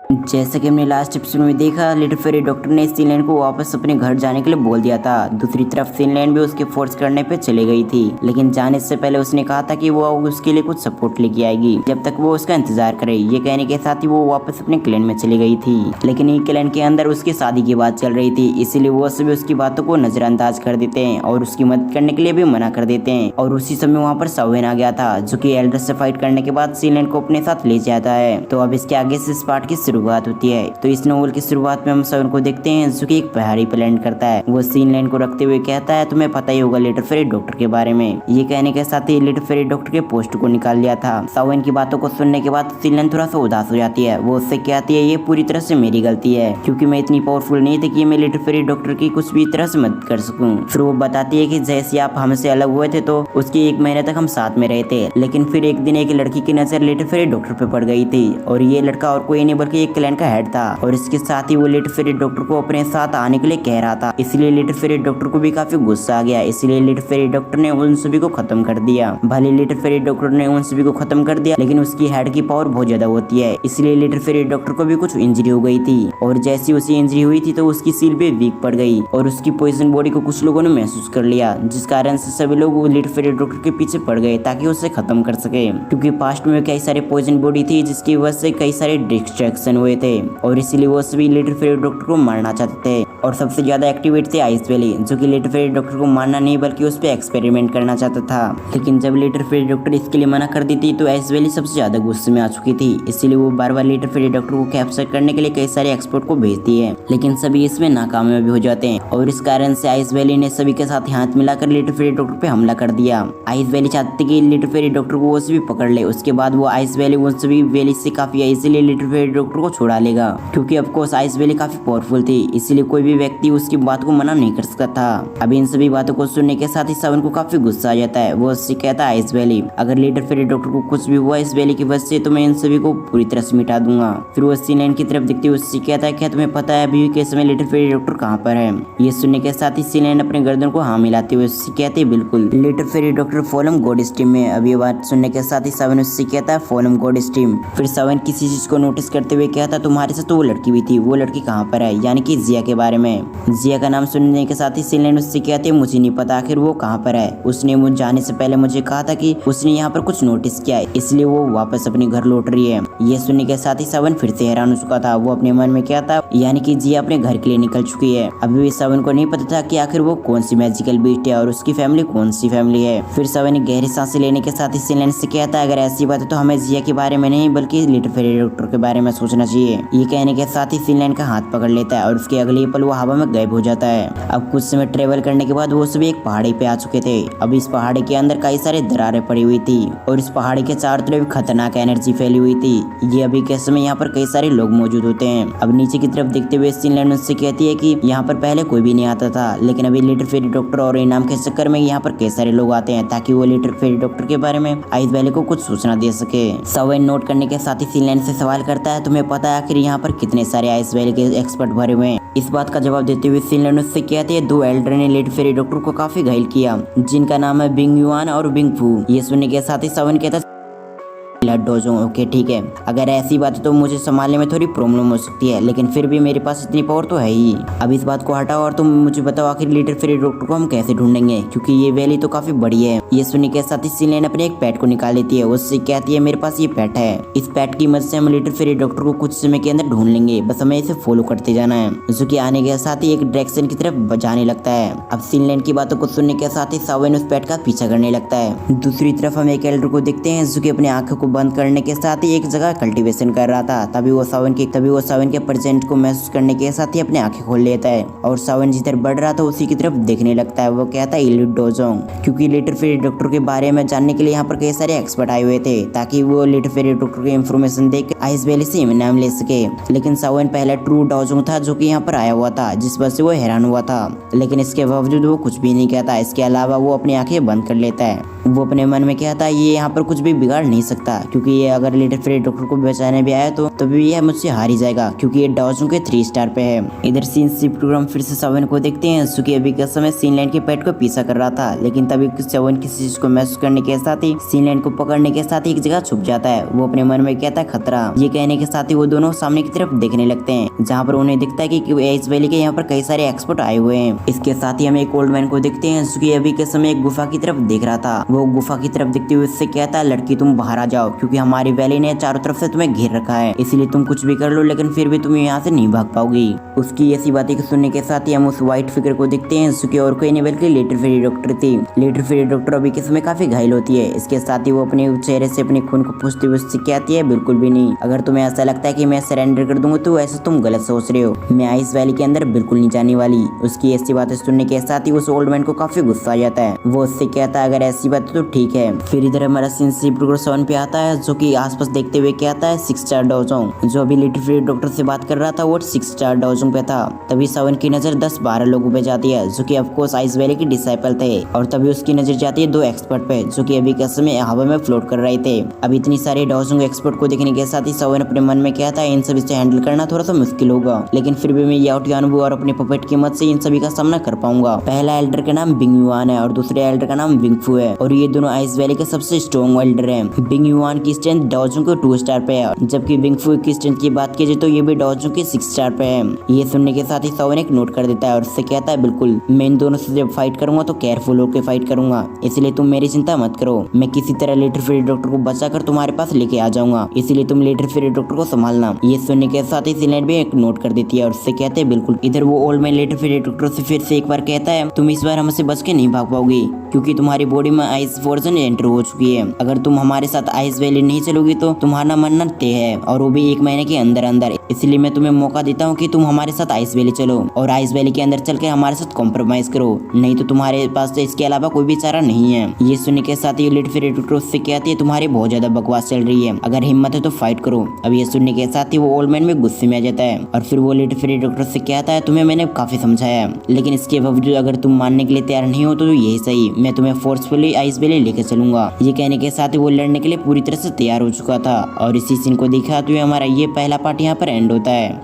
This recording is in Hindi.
जैसा कि हमने लास्ट एपिसोड में देखा, लिटिल फेरी डॉक्टर ने सीनलैंड को वापस अपने घर जाने के लिए बोल दिया था। दूसरी तरफ सीनलैंड भी उसके फोर्स करने पे चली गई थी, लेकिन जाने से पहले उसने कहा था कि वो उसके लिए कुछ सपोर्ट लेके आएगी जब तक वो उसका इंतजार करे। ये कहने के साथ ही वो वापस अपने क्लैन में चली गई थी, लेकिन ये क्लैन के अंदर उसकी शादी की बात चल रही थी, इसीलिए वो सभी उसकी बातों को नजरअंदाज कर देते हैं और उसकी मदद करने के लिए भी मना कर देते हैं। और उसी समय वहाँ पर सावेन आ गया था, जो कि एल्डर से फाइट करने के बाद सीनलैंड को अपने साथ ले जाता है। तो अब इसके आगे से इस पार्ट की शुरुआत होती है। तो इस नोवेल की शुरुआत में हम सावेन को देखते हैं, जो कि एक पहाड़ी पर लैंड करता है। वो सीनलैंड को रखते हुए कहता है, तुम्हें पता ही होगा लिटिल फेरी डॉक्टर के बारे में। ये कहने के साथ ही लिटिल फेरी डॉक्टर के पोस्ट को निकाल लिया था। सावेन की बातों को सुनने के बाद सीनलैंड थोड़ा सा उदास हो जाती है। वो उससे कहती है, ये पूरी तरह से मेरी गलती है, क्योंकि मैं इतनी पावरफुल नहीं थी कि मैं लिटिल फेरी डॉक्टर की कुछ भी तरह से मदद कर सकूं। फिर वो बताती है कि जैसे आप हमसे अलग हुए थे तो उसके 1 महीने तक हम साथ में रहे थे, लेकिन फिर एक दिन एक लड़की की नजर लिटिल फेरी डॉक्टर पे पड़ गई थी, और ये लड़का और कोई नहीं बल्कि एक क्लैन का हेड था। और इसके साथ ही वो लिटिल फेरी डॉक्टर को अपने साथ आने के लिए कह रहा था, इसलिए लिटिल फेरी डॉक्टर को भी काफी गुस्सा आ गया। इसलिए लिटिल फेरी डॉक्टर ने उन सभी को खत्म कर दिया। भले लिटिल फेरी डॉक्टर ने उन सभी को खत्म कर दिया, लेकिन उसकी हेड की पावर बहुत ज्यादा होती है, इसलिए लिटिल फेरी डॉक्टर को भी कुछ इंजरी हो गई थी। और जैसी उसी इंजरी हुई थी तो उसकी सील भी वीक पड़ गई, और उसकी पॉइजन बॉडी को कुछ लोगों ने महसूस कर लिया, जिस कारण से सभी लोग लिटिल फेरी डॉक्टर के पीछे पड़ गए ताकि उसे खत्म कर सके। क्योंकि पास्ट में कई सारे पॉइजन बॉडी थी, जिसकी वजह से कई सारे डिस्ट्रैक्शन हुए थे, और इसीलिए वो सभी लिटिल फेरी डॉक्टर को मारना चाहते थे। और सबसे ज्यादा एक्टिवेट थे आइस वैली, जो कि लिटिल फेरी डॉक्टर को मारना नहीं बल्कि उस पर एक्सपेरिमेंट करना चाहता था। लेकिन जब लिटिल फेरी डॉक्टर इसके लिए मना कर दी थी तो आइस वैली सबसे ज्यादा गुस्से में आ चुकी थी, इसीलिए वो बार बार लिटिल फेरी डॉक्टर को कैप्चर करने के लिए कई सारे एक्सपर्ट को भेजती है, लेकिन सभी इसमें नाकामयाब भी हो जाते हैं। और इस कारण से आइस वैली ने सभी के साथ हाथ मिलाकर लिटिल फेरी डॉक्टर पे हमला कर दिया। आइस वैली चाहती कि लिटिल फेरी डॉक्टर को वो सभी पकड़ ले, उसके बाद वो आइस वैली उन सभी वैली से काफी इसीलिए लिटिल फेरी डॉक्टर को छुड़ा लेगा, क्योंकि ऑफ कोर्स आइस वैली काफी पावरफुल थी, इसीलिए कोई भी व्यक्ति उसकी बात को मना नहीं कर सकता था। अब इन सभी बातों को सुनने के साथ ही सावन को काफी गुस्सा आ जाता है। वो उससे कहता है, आइस वैली, अगर लिटिल फेरी डॉक्टर को कुछ भी हुआ इस वैली की वजह से तो मैं इन सभी को पूरी तरह से मिटा दूंगा। फिर वो सीनलैंड की तरफ देखते हुए उससे कहता है, क्या तुम्हें पता है अभी के समय लिटिल फेरी डॉक्टर कहाँ पर है? ये सुनने के साथ ही सीनलैंड अपने गर्दन को हाँ मिलाते हुए उससे कहते हैं, बिल्कुल, little fairy doctor फॉलम God stream में। अब ये बात सुनने के साथ ही सावन उससे कहता है, फॉलम गॉड स्ट्रीम। फिर सावन किसी चीज को नोटिस करते हुए कहता, तुम्हारे साथ तो वो लड़की भी थी, वो लड़की कहाँ पर है? यानी कि जिया के बारे में। जिया का नाम सुनने के साथ ही सीनलैंड उससे कहते हैं, मुझे नहीं पता आखिर वो कहाँ पर है। उसने मुझे जाने से पहले मुझे कहा था कि उसने यहाँ पर कुछ नोटिस किया है, इसलिए वो वापस अपने घर लौट रही है। ये सुनने के साथ ही सावन फिर से हैरान हो चुका था। वो अपने मन में क्या था, यानी कि जिया अपने घर के लिए निकल चुकी है। अभी भी सावन को नहीं पता था कि आखिर वो कौन सी मैजिकल बीस्ट है और उसकी फैमिली कौन सी फैमिली है। फिर सावन ने गहरी सांसें लेने के साथ ही सीनलैंड से कहता है, अगर ऐसी बात है तो हमें जिया के बारे में नहीं बल्कि लिटिल फेरी डॉक्टर के बारे में सोचना चाहिए। ये कहने के साथ ही सीनलैंड का हाथ पकड़ लेता है और उसके अगले पल वो हवा में गायब हो जाता है। अब कुछ समय ट्रेवल करने के बाद वो सभी एक पहाड़ी पे आ चुके थे। अब इस पहाड़ी के अंदर कई सारे दरारें पड़ी हुई थी, और इस पहाड़ी के चारों तरफ खतरनाक एनर्जी फैली हुई थी। ये अभी के समय यहाँ पर कई सारे लोग मौजूद होते हैं। अब नीचे की तरफ देखते हुए सीनलैंड उससे कहती है कि यहाँ पर पहले कोई भी नहीं आता था, लेकिन अभी लिटिल फेरी डॉक्टर और इनाम के चक्कर में यहाँ पर कई सारे लोग आते हैं ताकि वो लिटिल फेरी डॉक्टर के बारे में आइस वैली को कुछ सूचना दे सके। सावन नोट करने के साथ ही सीनलैंड से सवाल करता है, तुम्हें पता है आखिर यहाँ पर कितने सारे आइस वैली के एक्सपर्ट भरे हुए हैं? इस बात का जवाब देते हुए सीनलैंड उससे कहते हैं, 2 एल्डर ने लिटिल फेरी डॉक्टर को काफी घायल किया, जिनका नाम है बिंग युआन और बिंग फू। ये सुनने के साथ ही सावन कहता, डोजो, ओके ठीक है, अगर ऐसी बात है तो मुझे संभालने में थोड़ी प्रॉब्लम हो सकती है, लेकिन फिर भी मेरे पास इतनी पावर तो है ही। अब इस बात को हटाओ और तुम मुझे बताओ आखिर लिटिल फेरी डॉक्टर को हम कैसे ढूंढेंगे, क्योंकि ये वैली तो काफी बड़ी है। ये सुनने के साथ ही सीनलैंड अपने एक पेट को निकाल लेती है। उससे कहती है, मेरे पास ये पेट है, इस पेट की मदद से हम लिटिल फेरी डॉक्टर को कुछ समय के अंदर ढूंढ लेंगे, बस हमें इसे फॉलो करते जाना है। जो कि आने के साथ ही एक डायरेक्शन की तरफ जाने लगता है। अब सीनलैंड की बातों को सुनने के साथ ही सावन उस पेट का पीछा करने लगता है। दूसरी तरफ हम एक एल्डर को देखते हैं, जो कि अपनी आंखों को बंद करने के साथ ही एक जगह कल्टीवेशन कर रहा था। तभी वो सावन के प्रेजेंट को महसूस करने के साथ ही अपनी आंखें खोल लेता है, और सावन जिधर बढ़ रहा था उसी की तरफ देखने लगता है। वो कहता है, इलिट डोजोंग, क्योंकि लिटिल फेरी डॉक्टर के बारे में जानने के लिए यहाँ पर कई सारे एक्सपर्ट आए हुए थे, ताकि वो लिटिल फेरी डॉक्टर की इंफॉर्मेशन देकर आइस वैली से इनाम ले सके। लेकिन सावन पहला ट्रू डोजोंग था जो कि यहाँ पर आया हुआ था, जिस वजह से वो हैरान हुआ था, लेकिन इसके बावजूद वो कुछ भी नहीं कहता। इसके अलावा वो अपनी आंखें बंद कर लेता है। वो अपने मन में कहता है ये यहाँ पर कुछ भी बिगाड़ नहीं सकता, क्योंकि ये अगर लिटिल फेरी डॉक्टर को बचाने भी आया तो तभी ये मुझसे हार ही जाएगा, क्योंकि ये डाओजों के 3 स्टार पे है। इधर सीन सी प्रोग्राम फिर से सवन को देखते हैं। सुकी अभी के समय सीनलैंड के पेट को पीछा कर रहा था, लेकिन तभी सवन किसी चीज को महसूस करने के साथ ही सीनलैंड को पकड़ने के साथ ही एक जगह छुप जाता है। वो अपने मन में कहता है खतरा। ये कहने के साथ ही वो दोनों सामने की तरफ देखने लगते हैं, जहाँ पर उन्हें दिखता है कि आइस वैली के यहाँ पर कई सारे एक्सपर्ट आए हुए हैं। इसके साथ ही हम एक ओल्ड मैन को देखते हैं। सुकी अभी के समय एक गुफा की तरफ देख रहा था। वो गुफा की तरफ देखते हुए उससे कहता है लड़की तुम बाहर आ जाओ, क्योंकि हमारी वैली ने चारों तरफ से तुम्हें घेर रखा है, इसलिए तुम कुछ भी कर लो लेकिन फिर भी तुम यहाँ से नहीं भाग पाओगी। उसकी ऐसी बातें सुनने के साथ ही हम उस व्हाइट फिगर को देखते हैं। सुकी और कोई नहीं बल्कि लिटिल फेरी डॉक्टर थी। लिटिल फेरी डॉक्टर अभी के समय काफी घायल होती है। इसके साथ ही वो अपने चेहरे से अपने खून को पूछते हुए उससे कहती है बिल्कुल भी नहीं, अगर तुम्हें ऐसा लगता है कि मैं सरेंडर कर दूंगा तो ऐसा तुम गलत सोच रहे हो, मैं आइस वैली के अंदर बिल्कुल नहीं जाने वाली। उसकी ऐसी बातें सुनने के साथ ही उस ओल्ड मैन को काफी गुस्सा आ जाता है। वो उससे कहता है अगर ऐसी बात है तो ठीक है। फिर इधर हमारा सीन सी प्रोग्रेस 7 पे आता है, जो कि आसपास देखते हुए कहता है 6 स्टार डाओजोंग। जो अभी लिटिल फेरी डॉक्टर से बात कर रहा था वो 6 स्टार डाओजोंग पे था। तभी 7 की नजर 10-12 लोगों पे जाती है, जो कि ऑफकोर्स आइस वैली के डिसाइपल थे। और तभी उसकी नजर जाती है 2 एक्सपर्ट पे, जो कि अभी के समय हवा में फ्लोट कर रहे थे। अब इतनी सारे डाओजोंग एक्सपर्ट को देखने के साथ ही 7 अपने मन में कहता है इन सभी से हैंडल करना थोड़ा सा मुश्किल होगा, लेकिन फिर भी मैं याओ टियानबू और अपने पपेट की मदद से इन सभी का सामना कर पाऊंगा। पहला एल्डर का नाम बिंग युआन है और दूसरे एल्डर का नाम विंगफू है, और ये दोनों आइस वैली के सबसे स्ट्रॉन्ग एल्डर हैं। बिंग युआन की स्ट्रेंथ डाओजोंग के 2 स्टार पे है, जबकि विंगफू की स्ट्रेंथ की बात की जाए तो ये भी डाओजोंग के 6 स्टार पे है। ये सुनने के साथ ही 7 एक नोट कर देता है और उससे कहता है बिल्कुल, मैं इन दोनों से जब फाइट करूंगा तो केयरफुल होकर फाइट करूंगा, इसलिए तुम मेरी चिंता मत करो। मैं किसी तरह लिटिल फेरी डॉक्टर को बचाकर तुम्हारे पास लेके आ जाऊंगा, इसलिए तुम लिटिल फेरी डॉक्टर को संभालना। ये सुनने के साथ ही सीनलैंड भी एक नोट कर देती है और उससे कहते हैं बिल्कुल। इधर वो old man little fairy doctor से फिर से एक बार कहता है तुम इस बार हमसे बच के नहीं भाग पाओगी, क्योंकि तुम्हारी बॉडी में आइस वर्जन एंटर हो चुकी है। अगर तुम हमारे साथ आइस वैली नहीं चलोगी तो तुम्हारा मरना तय है, और वो भी 1 महीने के अंदर अंदर। इसलिए मैं तुम्हें मौका देता हूँ कि तुम हमारे साथ आइस वैली चलो और आइस वैली के अंदर चल के हमारे साथ कॉम्प्रोमाइज करो, नहीं तो तुम्हारे पास तो इसके अलावा कोई भी चारा नहीं है। ये सुनने के साथ ही लिटिल फेरी डॉक्टर उससे कहती है तुम्हारी बहुत ज्यादा बकवास चल रही है, अगर हिम्मत है तो फाइट करो। अब ये सुनने के साथ ही वो ओल्ड मैन में गुस्से में आ जाता है और फिर वो लिटिल फेरी डॉक्टर से कहता है तुम्हें मैंने काफी समझाया, लेकिन इसके बावजूद अगर तुम मानने के लिए तैयार नहीं हो तो यही सही, मैं तुम्हें फोर्सफुली आइस वैली लेकर चलूंगा। ये कहने के साथ ही वो लड़ने के लिए पूरी तरह से तैयार हो चुका था। और इसी सीन को दिखाते हुए हमारा ये पहला पार्ट यहाँ पर एंड होता है।